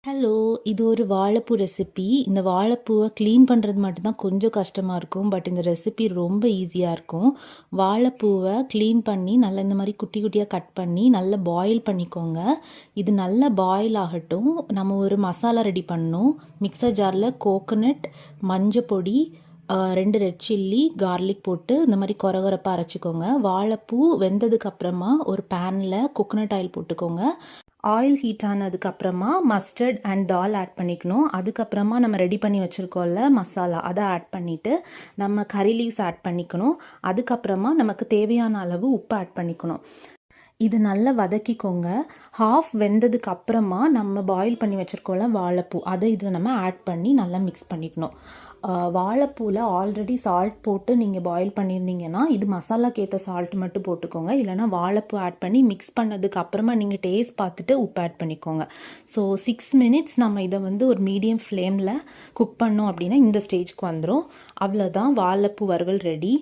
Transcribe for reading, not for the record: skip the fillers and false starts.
Hello! இது ஒரு வாழைப்பூ ரெசிபி. இந்த வாழைப்பூவ க்ளீன் பண்ணுறது மட்டும் தான் கொஞ்சம் கஷ்டமா இருக்கும். பட் இந்த ரெசிபி ரொம்ப ஈஸியா இருக்கும். வாழைப்பூவ க்ளீன் பண்ணி நல்லா இந்த மாரி குட்டி குட்டியா கட் பண்ணி நல்லா பாயில் பண்ணிக்கோங்க. இது நல்லா பாயில் ஆகட்டும். நம்ம ஒரு மசாலா ரெடி பண்ணணும். மிக்ஸர் ஜாரில் கோகனட், மஞ்சப்பொடி, 2 ரெட் சில்லி, கார்லிக் போட்டு இந்த மாதிரி கொரகொரப்பாக அரைச்சிக்கோங்க. வாழைப்பூ வெந்ததுக்கு அப்புறமா ஒரு பேனில் கோகனட் ஆயில் போட்டுக்கோங்க. ஆயில் ஹீட் ஆனதுக்கப்புறமா மஸ்டர்ட் அண்ட் தால் ஆட் பண்ணிக்கணும். அதுக்கப்புறமா நம்ம ரெடி பண்ணி வச்சுருக்கோம்ல மசாலா, அதை ஆட் பண்ணிவிட்டு நம்ம கறி லீவ்ஸ் ஆட் பண்ணிக்கணும். அதுக்கப்புறமா நமக்கு தேவையான அளவு உப்பு ஆட் பண்ணிக்கணும். இது நல்லா வதக்கிக்கோங்க. ஹாஃப் வெந்ததுக்கு அப்புறமா நம்ம பாயில் பண்ணி வச்சுருக்கோம்ல வாழைப்பூ, அதை இதில் நம்ம ஆட் பண்ணி நல்லா மிக்ஸ் பண்ணிக்கணும். வாழைப்பூவில் ஆல்ரெடி சால்ட் போட்டு நீங்கள் பாயில் பண்ணியிருந்தீங்கன்னா இது மசாலாக்கு ஏற்ற சால்ட் மட்டும் போட்டுக்கோங்க. இல்லைனா வாழைப்பூ ஆட் பண்ணி மிக்ஸ் பண்ணதுக்கு அப்புறமா நீங்கள் டேஸ்ட் பார்த்துட்டு உப்பு ஆட் பண்ணிக்கோங்க. ஸோ 6 மினிட்ஸ் நம்ம இதை ஒரு மீடியம் ஃப்ளேமில் குக் பண்ணோம் அப்படின்னா இந்த ஸ்டேஜ்க்கு வந்துடும். அவ்வளோதான், வாழைப்பூ வறுவல் ரெடி.